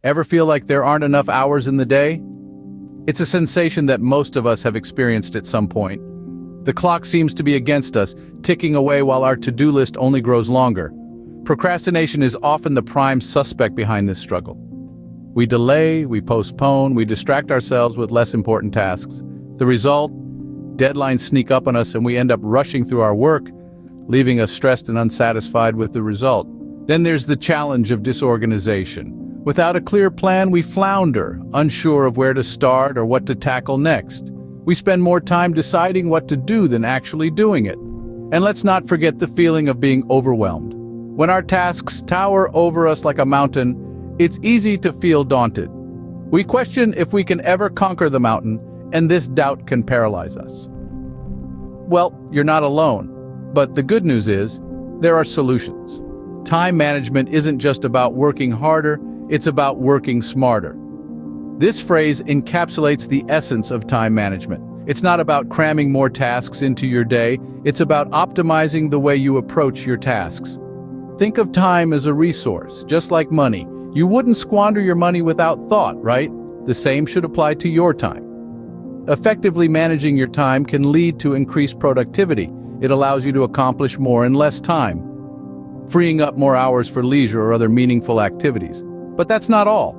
Ever feel like there aren't enough hours in the day? It's a sensation that most of us have experienced at some point. The clock seems to be against us, ticking away while our to-do list only grows longer. Procrastination is often the prime suspect behind this struggle. We delay, we postpone, we distract ourselves with less important tasks. The result? Deadlines sneak up on us and we end up rushing through our work, leaving us stressed and unsatisfied with the result. Then there's the challenge of disorganization. Without a clear plan, we flounder, unsure of where to start or what to tackle next. We spend more time deciding what to do than actually doing it. And let's not forget the feeling of being overwhelmed. When our tasks tower over us like a mountain, it's easy to feel daunted. We question if we can ever conquer the mountain, and this doubt can paralyze us. Well, you're not alone, but the good news is, there are solutions. Time management isn't just about working harder, it's about working smarter. This phrase encapsulates the essence of time management. It's not about cramming more tasks into your day, it's about optimizing the way you approach your tasks. Think of time as a resource, just like money. You wouldn't squander your money without thought, right? The same should apply to your time. Effectively managing your time can lead to increased productivity. It allows you to accomplish more in less time, freeing up more hours for leisure or other meaningful activities. But that's not all.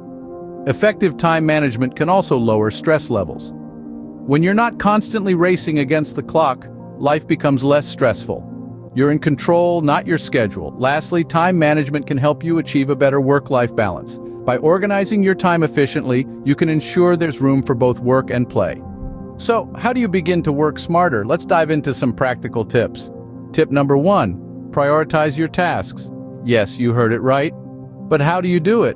Effective time management can also lower stress levels. When you're not constantly racing against the clock, life becomes less stressful. You're in control, not your schedule. Lastly, time management can help you achieve a better work-life balance. By organizing your time efficiently, you can ensure there's room for both work and play. So, how do you begin to work smarter? Let's dive into some practical tips. Tip number 1, prioritize your tasks. Yes, you heard it right. But how do you do it?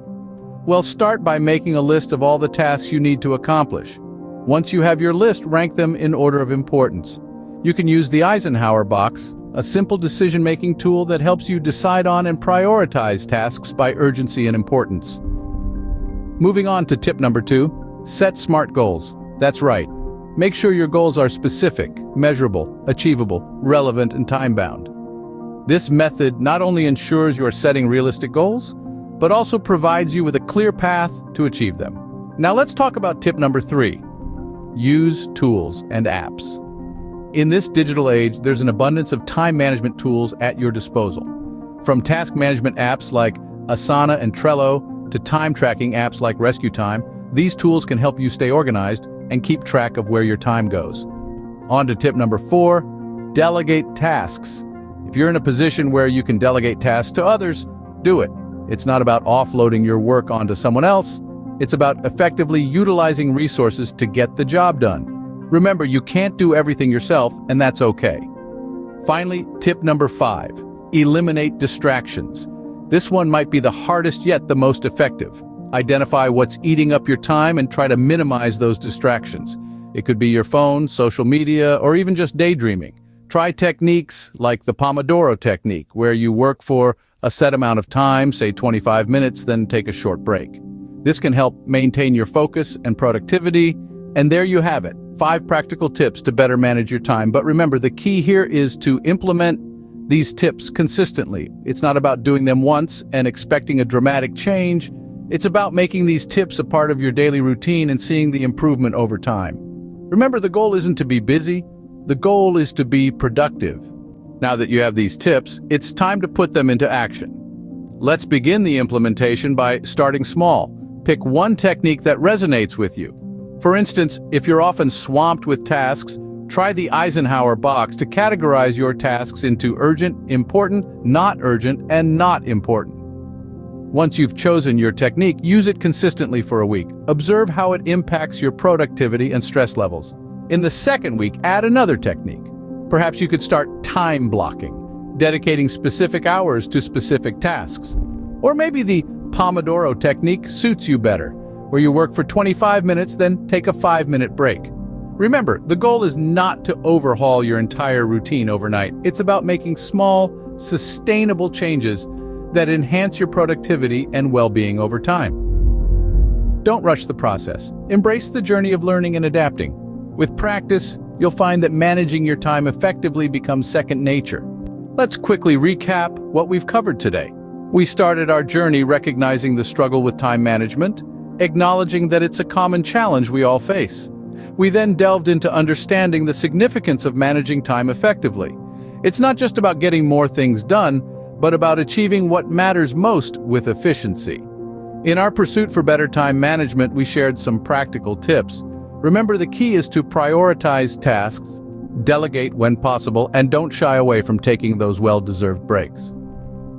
Well, start by making a list of all the tasks you need to accomplish. Once you have your list, rank them in order of importance. You can use the Eisenhower box, a simple decision-making tool that helps you decide on and prioritize tasks by urgency and importance. Moving on to tip number 2, set SMART goals. That's right. Make sure your goals are specific, measurable, achievable, relevant, and time-bound. This method not only ensures you are setting realistic goals, but also provides you with a clear path to achieve them. Now let's talk about tip number 3. Use tools and apps. In this digital age, there's an abundance of time management tools at your disposal. From task management apps like Asana and Trello to time tracking apps like Rescue Time, these tools can help you stay organized and keep track of where your time goes. On to tip number 4, delegate tasks. If you're in a position where you can delegate tasks to others, do it. It's not about offloading your work onto someone else. It's about effectively utilizing resources to get the job done. Remember, you can't do everything yourself, and that's okay. Finally, tip number 5, eliminate distractions. This one might be the hardest yet the most effective. Identify what's eating up your time and try to minimize those distractions. It could be your phone, social media, or even just daydreaming. Try techniques like the Pomodoro technique, where you work for a set amount of time, say 25 minutes, then take a short break. This can help maintain your focus and productivity. And there you have it, 5 practical tips to better manage your time. But remember, the key here is to implement these tips consistently. It's not about doing them once and expecting a dramatic change. It's about making these tips a part of your daily routine and seeing the improvement over time. Remember, the goal isn't to be busy. The goal is to be productive. Now that you have these tips, it's time to put them into action. Let's begin the implementation by starting small. Pick one technique that resonates with you. For instance, if you're often swamped with tasks, try the Eisenhower box to categorize your tasks into urgent, important, not urgent, and not important. Once you've chosen your technique, use it consistently for a week. Observe how it impacts your productivity and stress levels. In the second week, add another technique. Perhaps you could start time blocking, dedicating specific hours to specific tasks. Or maybe the Pomodoro technique suits you better, where you work for 25 minutes, then take a 5-minute break. Remember, the goal is not to overhaul your entire routine overnight. It's about making small, sustainable changes that enhance your productivity and well-being over time. Don't rush the process. Embrace the journey of learning and adapting. With practice, you'll find that managing your time effectively becomes second nature. Let's quickly recap what we've covered today. We started our journey recognizing the struggle with time management, acknowledging that it's a common challenge we all face. We then delved into understanding the significance of managing time effectively. It's not just about getting more things done, but about achieving what matters most with efficiency. In our pursuit for better time management, we shared some practical tips. Remember, the key is to prioritize tasks, delegate when possible, and don't shy away from taking those well-deserved breaks.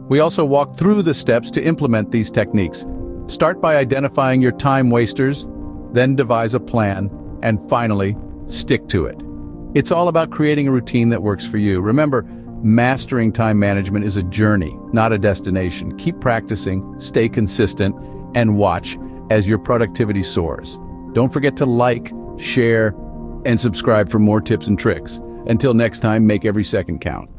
We also walked through the steps to implement these techniques. Start by identifying your time wasters, then devise a plan, and finally, stick to it. It's all about creating a routine that works for you. Remember, mastering time management is a journey, not a destination. Keep practicing, stay consistent, and watch as your productivity soars. Don't forget to like, share, and subscribe for more tips and tricks. Until next time, make every second count.